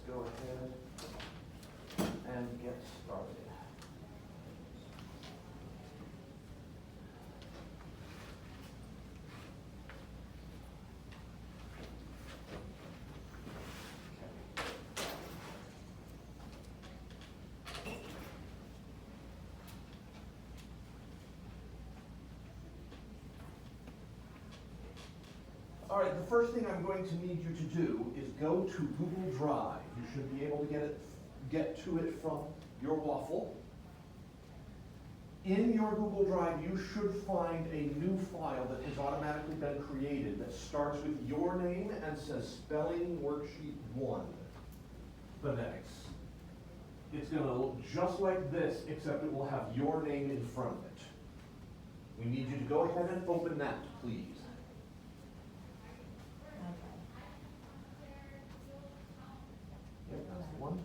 go ahead and get started. All right, the first thing I'm going to need you to do is go to Google Drive. You should be able to get to it from your waffle. In your Google Drive, you should find a new file that has automatically been created that starts with your name and says Spelling Worksheet 1, Phonetics. It's going to look just like this, except it will have your name in front of it. We need you to go ahead and open that, please. Yep, that's the one.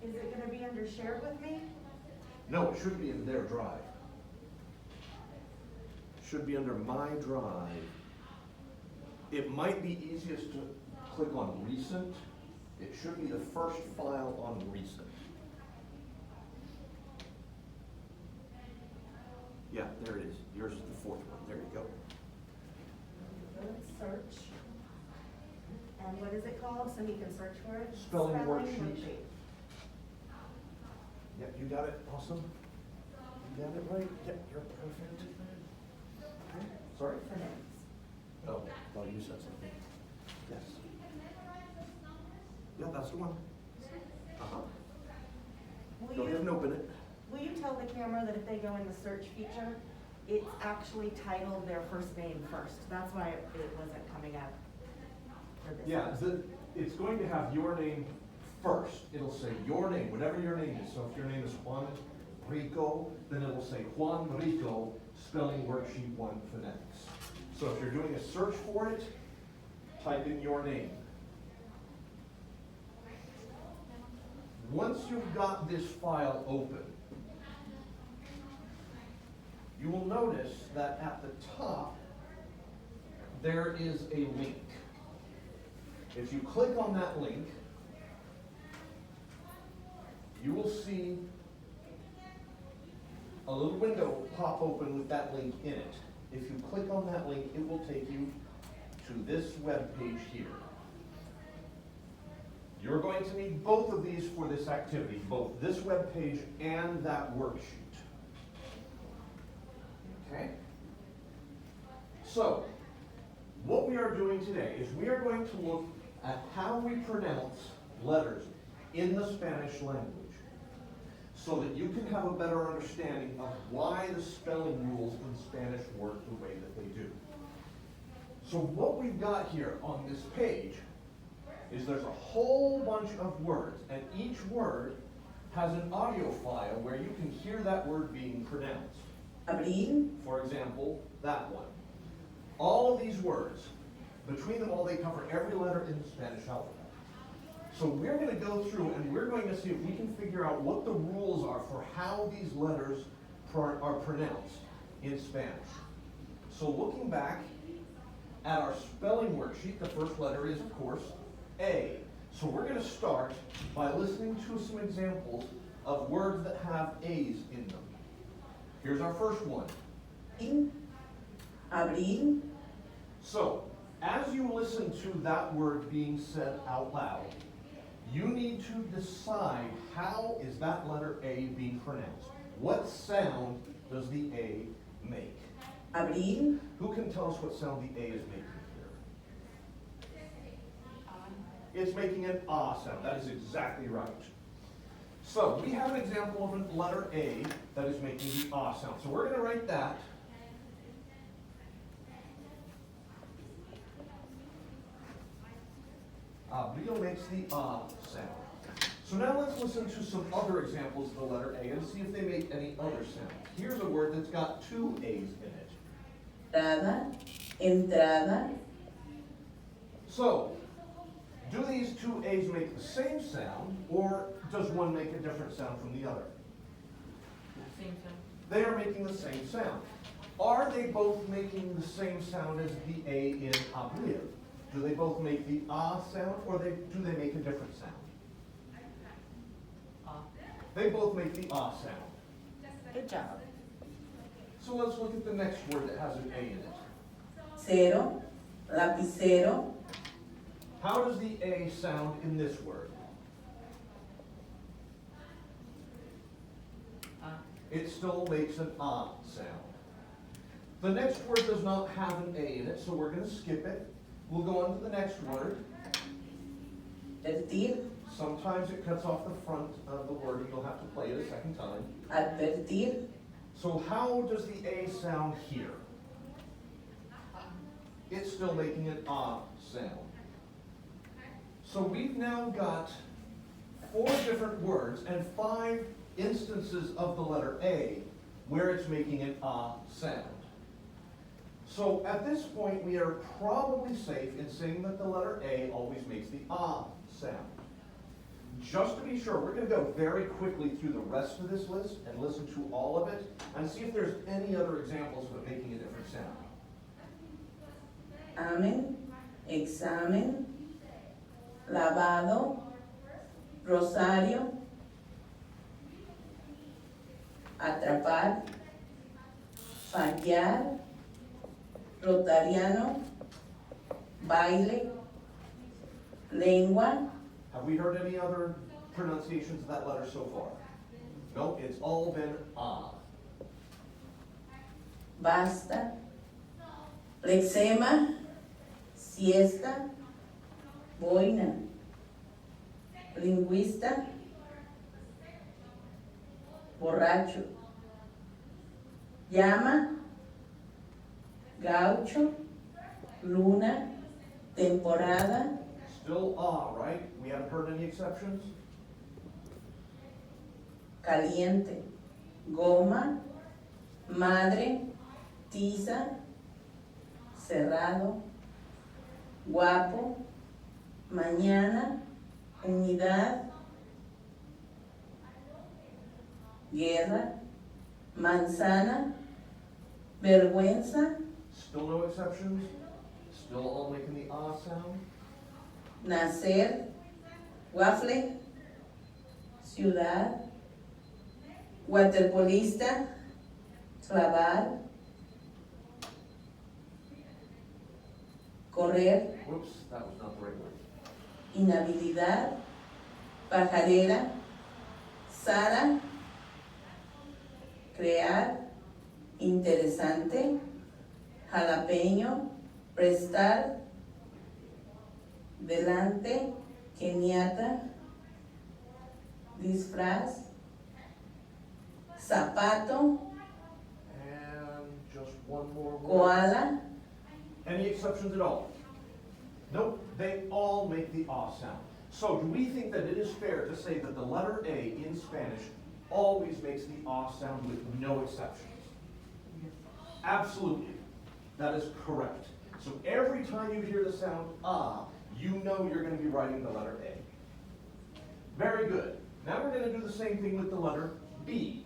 Is it going to be under shared with me? No, it should be in their drive. Should be under my drive. It might be easiest to click on recent. It should be the first file on recent. Yeah, there it is. Yours is the fourth one. There you go. Search. And what is it called, so he can search for it? Spelling Worksheet. Yep, you got it. Awesome. You got it right. Yep, you're perfect. Okay. Sorry? Phonetics. Oh, thought you said something. Yes. Yeah, that's the one. Uh-huh. Go ahead and open it. Will you tell the camera that if they go in the search feature, it's actually titled their first name first? That's why it wasn't coming up for this. Yeah, it's going to have your name first. It'll say your name, whatever your name is. So if your name is Juan Rico, then it will say Juan Rico, Spelling Worksheet 1, Phonetics. So if you're doing a search for it, type in your name. Once you've got this file open, you will notice that at the top, there is a link. If you click on that link, you will see a little window pop open with that link in it. If you click on that link, it will take you to this web page here. You're going to need both of these for this activity, both this web page and that worksheet. Okay? So, what we are doing today is we are going to look at how we pronounce letters in the Spanish language so that you can have a better understanding of why the spelling rules in Spanish work the way that they do. So what we've got here on this page is there's a whole bunch of words, and each word has an audio file where you can hear that word being pronounced. Abrir, For example, that one. All of these words, between them all, they cover every letter in the Spanish alphabet. So we're going to go through and we're going to see if we can figure out what the rules are for how these letters are pronounced in Spanish. So looking back at our spelling worksheet, the first letter is, of course, A. So we're going to start by listening to some examples of words that have A's in them. Here's our first one. abrir, So, as you listen to that word being said out loud, you need to decide how is that letter A being pronounced. What sound does the A make? abrir, Who can tell us what sound the A is making here? It's making an ah sound. That is exactly right. So, we have an example of a letter A that is making the ah sound. So we're going to write that. Abrir makes the ah sound. So now let's listen to some other examples of the letter A and see if they make any other sound. Here's a word that's got two A's in it. entrada, entrada, So, do these two A's make the same sound, or does one make a different sound from the other? Same sound. They are making the same sound. Are they both making the same sound as the A in abrir? Do they both make the ah sound, or do they make a different sound? They both make the ah sound. Good job. So let's look at the next word that has an A in it. cero, lapicero, How does the A sound in this word? It still makes an ah sound. The next word does not have an A in it, so we're going to skip it. We'll go on to the next word. advertir, Sometimes it cuts off the front of the word, and you'll have to play it a second time. advertir, So how does the A sound here? It's still making an ah sound. So we've now got 4 different words and 5 instances of the letter A where it's making an ah sound. So at this point, we are probably safe in saying that the letter A always makes the ah sound. Just to be sure, we're going to go very quickly through the rest of this list and listen to all of it and see if there's any other examples of it making a different sound. amen, examen, lavado, rosario, atrapar, fallar, rotariano, baile, lengua, Have we heard any other pronunciations of that letter so far? No, it's all been ah. basta, lexema, siesta, boina, lingüista, borracho, llama, gaucho, luna, temporada, Still ah, right? We haven't heard any exceptions? caliente, goma, madre, tiza, cerrado, guapo, mañana, unidad, guerra, manzana, vergüenza, Still no exceptions? Still all making the ah sound? nacer, waffle, ciudad, waterpolista, clavar, correr, Whoops, that was not the right word. inhabilidad, pajarera, Sara, crear, interesante, jalapeño, prestar, delante, keniata, disfraz, zapato, And just one more word. koala, Any exceptions at all? Nope, they all make the ah sound. So do we think that it is fair to say that the letter A in Spanish always makes the ah sound with no exceptions? Absolutely. That is correct. So every time you hear the sound ah, you know you're going to be writing the letter A. Very good. Now we're going to do the same thing with the letter B.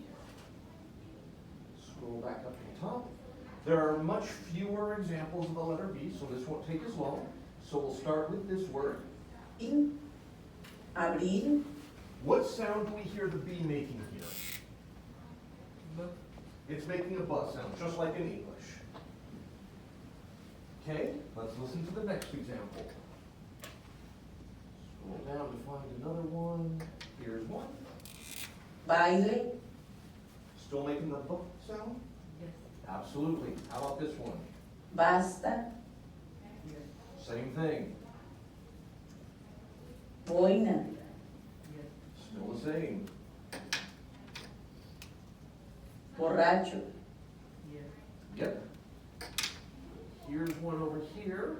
Scroll back up to the top. There are much fewer examples of the letter B, so this won't take as long. So we'll start with this word. in, abrir, What sound do we hear the B making here? It's making a buzz sound, just like in English. Okay, let's listen to the next example. Scroll down to find another one. Here's one. baile, Still making the B sound? Absolutely. How about this one? basta, Same thing. boina, Still the same. borracho, Yep. Here's one over here.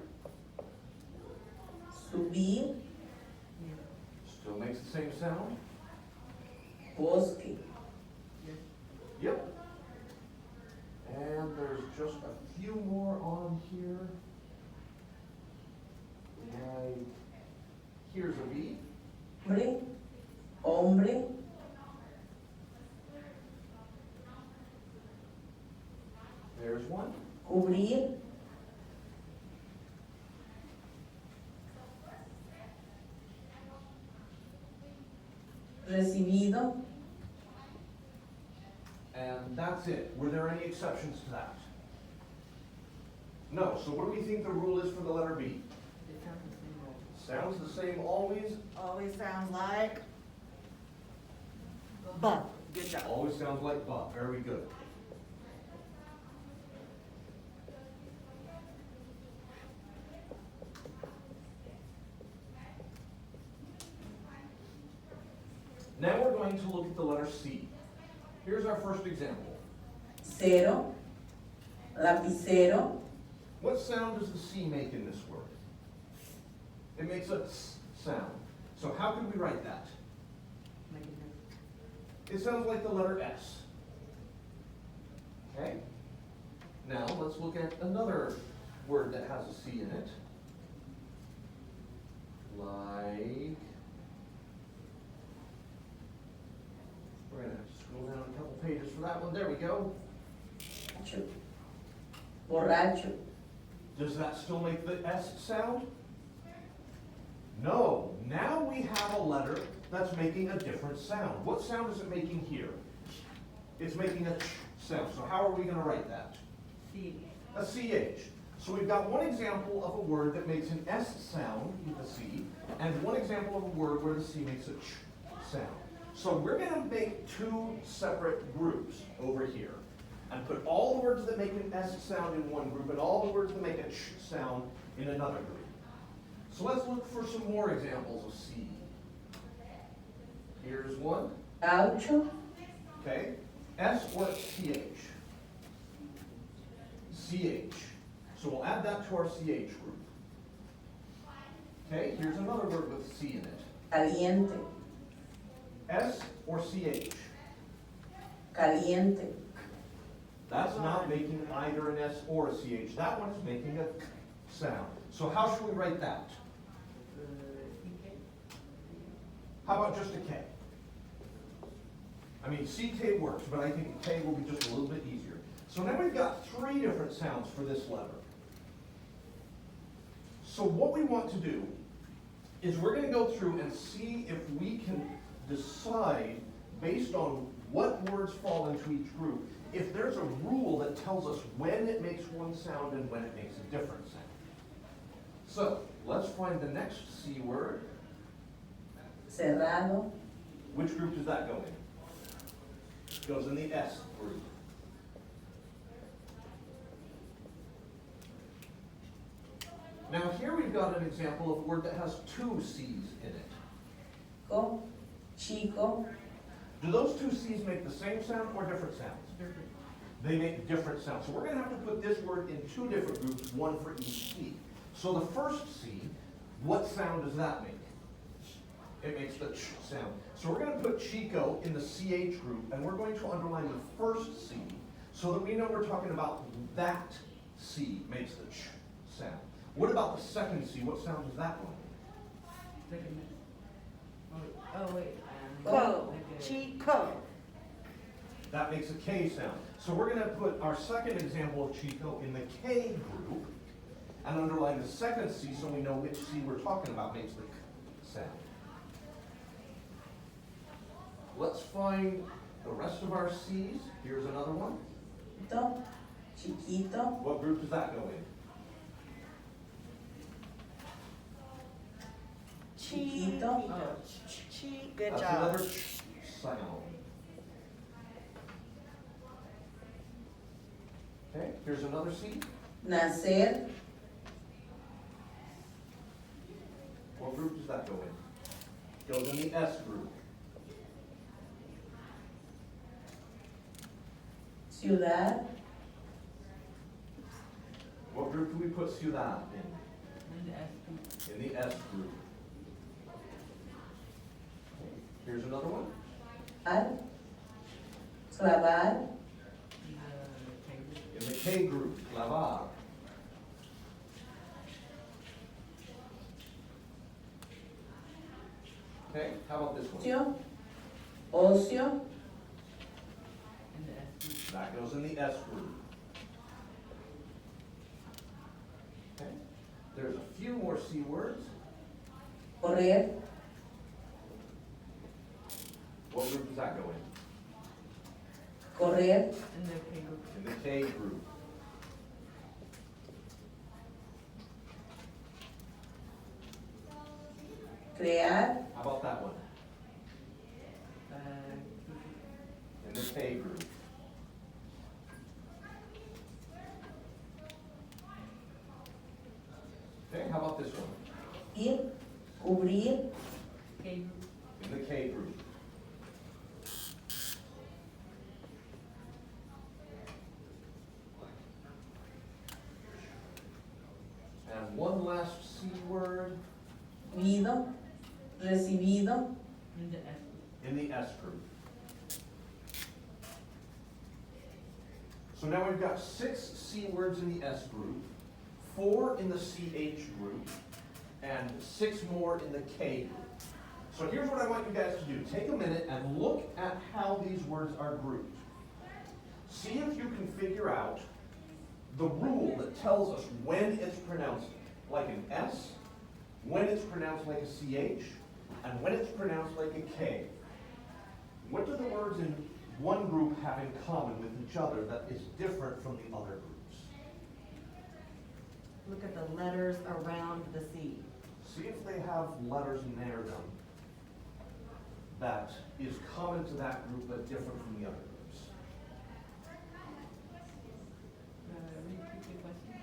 subir, Still makes the same sound. bosque, Yep. And there's just a few more on here. Right. Here's a B. hombre, hombre, There's recibido, And that's it. Were there any exceptions to that? No. So what do we think the rule is for the letter B? Sounds the same always. Always sounds like but. Good job. Always sounds like but. Very good. Now we're going to look at the letter C. Here's our first example. cero, lapicero, What sound does the C make in this word? It makes a S sound. So how could we write that? It sounds like the letter S. Okay? Now let's look at another word that has a C in it. Like, we're gonna have to scroll down a couple pages for that one. There we go. borracho, Does that still make the S sound? No. Now we have a letter that's making a different sound. What sound is it making here? It's making a ch sound. So how are we going to write that? C. A CH. So we've got one example of a word that makes an S sound with a C, and one example of a word where the C makes a ch sound. So we're going to make two separate groups over here, and put all the words that make an S sound in one group, and all the words that make a ch sound in another group. So let's look for some more examples of C. Here's one. gaucho, Okay. S or CH? CH. So we'll add that to our CH group. Okay, here's another word with C in it. caliente, S or CH? caliente, That's not making either an S or a CH. That one is making a K sound. So how should we write that? How about just a K? I mean, CK works, but I think a K will be just a little bit easier. So now we've got three different sounds for this letter. So what we want to do is we're going to go through and see if we can decide, based on what words fall into each group, if there's a rule that tells us when it makes one sound and when it makes a different sound. So let's find the next C word. cerrado, Which group does that go in? It goes in the S group. Now here we've got an example of a word that has two C's in it. chico, Do those two C's make the same sound or different sounds? They make different sounds. So we're going to have to put this word in two different groups, one for each C. So the first C, what sound does that make? It makes the ch sound. So we're going to put Chico in the CH group, and we're going to underline the first C so that we know we're talking about that C makes the ch sound. What about the second C? What sound does that one make? Oh, wait. Co. Chico. That makes a K sound. So we're going to put our second example of Chico in the K group and underline the second C so we know which C we're talking about makes the K sound. Let's find the rest of our C's. Here's another one. chiquito, What group does that go in? Chiquito. Good That's job. another ch sound. Okay, here's another C. nacer, What group does that go in? Goes in the S group. ciudad, What group do we put ciudad in? In the S group. Here's another one. clavar, In the K group, clavar. Okay, how about this one? ocio, That goes in the S group. Okay, there's a few more C words. correr, What group does that go in? Correr, In the K group. In the K group. crear, How about that one? Uh, In the K group. Okay, how about this one? ir, cubrir, K group. In the K group. And one last C word vido, recibido, In the S group. in the S group. So now we've got 6 C words in the S group, 4 in the CH group, and 6 more in the K group. So here's what I want you guys to do. Take a minute and look at how these words are grouped. See if you can figure out the rule that tells us when it's pronounced like an S, when it's pronounced like a CH, and when it's pronounced like a K. What do the words in one group have in common with each other that is different from the other groups? Look at the letters around the C. See if they have letters near them that is common to that group but different from the other groups. Repeat the question.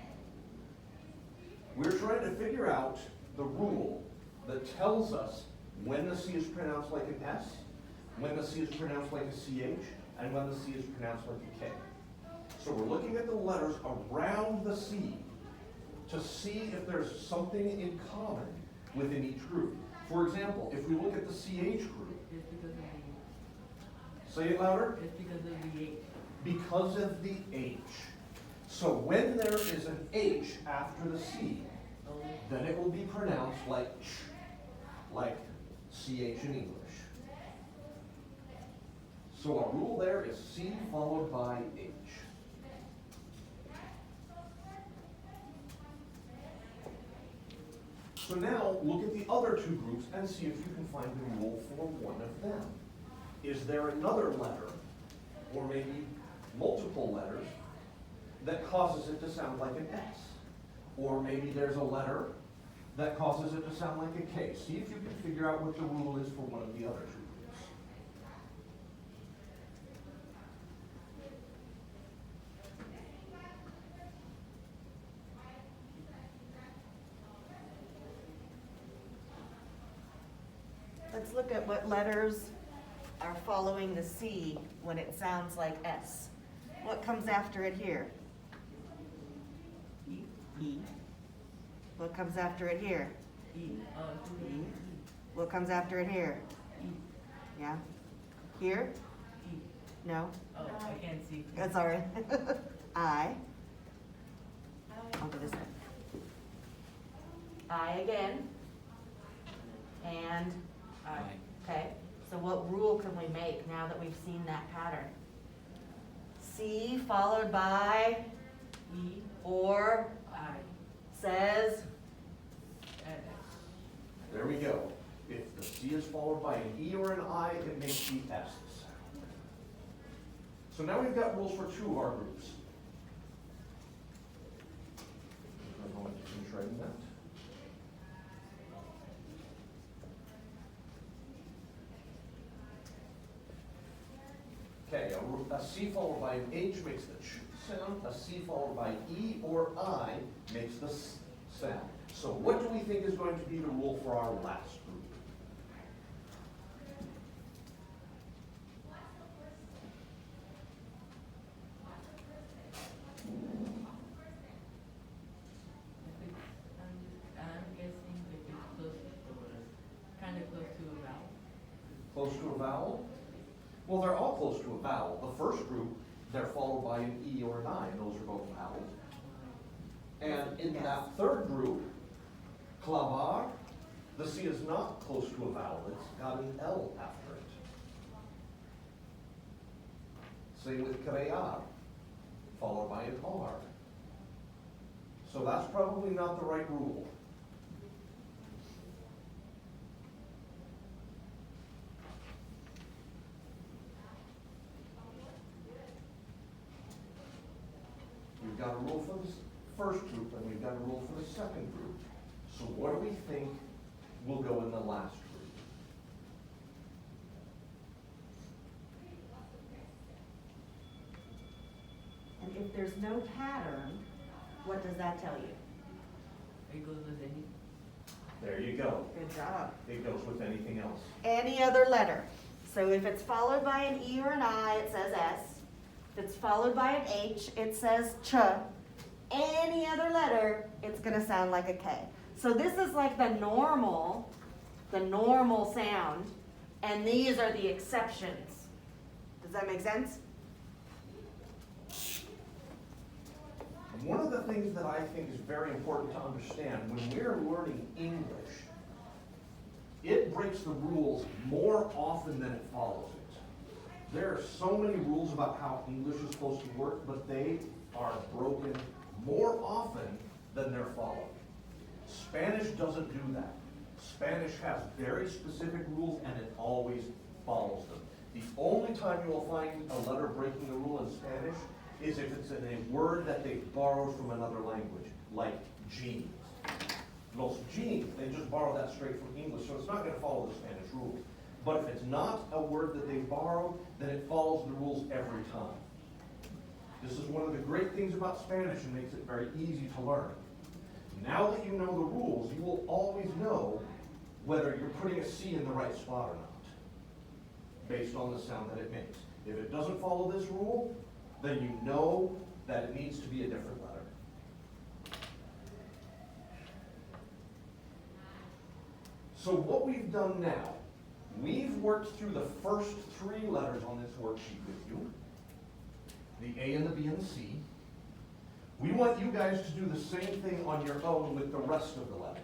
We're trying to figure out the rule that tells us when the C is pronounced like an S, when the C is pronounced like a CH, and when the C is pronounced like a K. So we're looking at the letters around the C to see if there's something in common within each group. For example, if we look at the CH group, It's because of say it louder, the, it's because of the H. because of the H. So when there is an H after the C, Oh, then it will be pronounced like ch, like CH in English. So a rule there is C followed by H. So now look at the other 2 groups and see if you can find the rule for one of them. Is there another letter, or maybe multiple letters, that causes it to sound like an S? Or maybe there's a letter that causes it to sound like a K. See if you can figure out what the rule is for one of the other 2 groups. Let's look at what letters are following the C when it sounds like S. What comes after it here? E. E. What comes after it here? E. E. What comes after it here? E. Yeah? Here? E. No? Oh, I can't see. That's all right. I. I'll do this one. I again. And, I. okay, so what rule can we make now that we've seen that pattern? C followed by, E. or, I. says, S. There we go. If the C is followed by an E or an I, it makes the S sound. So now we've got rules for 2 of our groups. I'm going to finish writing that. Okay, a C followed by an H makes the ch sound. A C followed by E or I makes the S sound. So what do we think is going to be the rule for our last group? I'm guessing if it's close to, kind of close to a vowel. Close to a vowel? Well, they're all close to a vowel. The first group, they're followed by an E or an I, and those are both vowels. And in Yes. that third group, clavar, the C is not close to a vowel, it's got an L after it. Same with crear, followed by an R. So that's probably not the right rule. a rule for the first group, and we've got a rule for the second group. So what do we think will go in the last group? And if there's no pattern, what does that tell you? It goes with any. There you go. Good job. It goes with anything else. Any other letter. So if it's followed by an E or an I, it says S. If it's followed by an H, it says ch. Any other letter, it's gonna sound like a K. So this is like the normal sound, and these are the exceptions. Does that make sense? One of the things that I think is very important to understand when we're learning English, it breaks the rules more often than it follows it. There are so many rules about how English is supposed to work, but they are broken more often than they're followed. Spanish doesn't do that. Spanish has very specific rules and it always follows them. The only time you will find a letter breaking the rule in Spanish is if it's in a word that they borrowed from another language, like jeans. Los jeans, they just borrow that straight from English, so it's not going to follow the Spanish rules. But if it's not a word that they borrowed, then it follows the rules every time. This is one of the great things about Spanish and makes it very easy to learn. Now that you know the rules, you will always know whether you're putting a C in the right spot or not, based on the sound that it makes. If it doesn't follow this rule, then you know that it needs to be a different letter. So what we've done now, we've worked through the first three letters on this worksheet with you, the A and the B and the C. We want you guys to do the same thing on your own with the rest of the letters.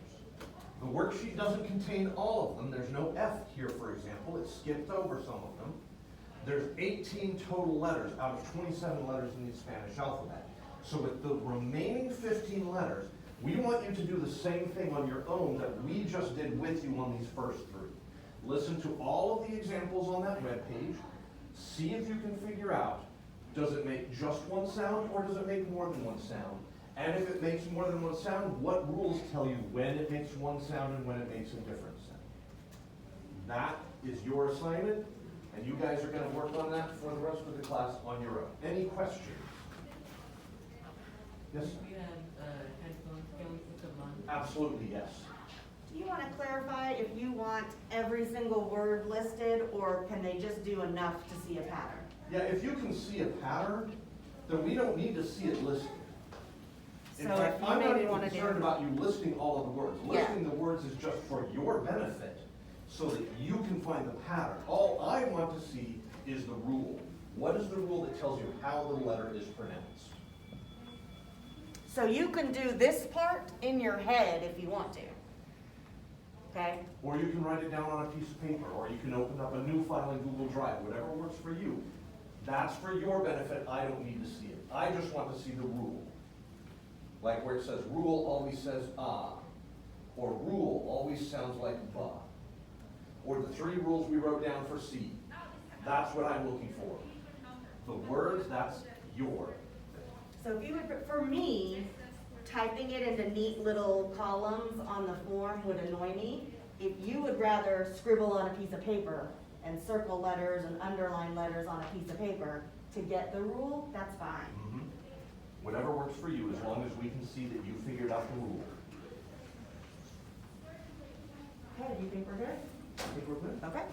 The worksheet doesn't contain all of them. There's no F here, for example. It skipped over some of them. There's 18 total letters out of 27 letters in the Spanish alphabet. So with the remaining 15 letters, we want you to do the same thing on your own that we just did with you on these first three. Listen to all of the examples on that webpage. See if you can figure out, does it make just one sound or does it make more than one sound? And if it makes more than one sound, what rules tell you when it makes one sound and when it makes a different sound? That is your assignment, and you guys are going to work on that for the rest of the class on your own. Any questions? Yes? If we had headphones, can we put them on? Absolutely, yes. Do you want to clarify if you want every single word listed, or can they just do enough to see a pattern? Yeah, if you can see a pattern, then we don't need to see it listed. In So fact, if you I'm not maybe even want to do. concerned about you listing all of the words. Yeah. Listing the words is just for your benefit, so that you can find the pattern. All I want to see is the rule. What is the rule that tells you how the letter is pronounced? So you can do this part in your head if you want to. Okay? Or you can write it down on a piece of paper, or you can open up a new file in Google Drive, whatever works for you. That's for your benefit. I don't need to see it. I just want to see the rule. Like where it says rule always says ah, or rule always sounds like ba. Or the three rules we wrote down for C. That's what I'm looking for. The words, that's your thing. So if you would, for me, typing it into neat little columns on the form would annoy me. If you would rather scribble on a piece of paper and circle letters and underline letters on a piece of paper to get the rule, that's fine. Mhm. Whatever works for you, as long as we can see that you figured out the rule. Okay, do you think we're good? I think we're good. Okay.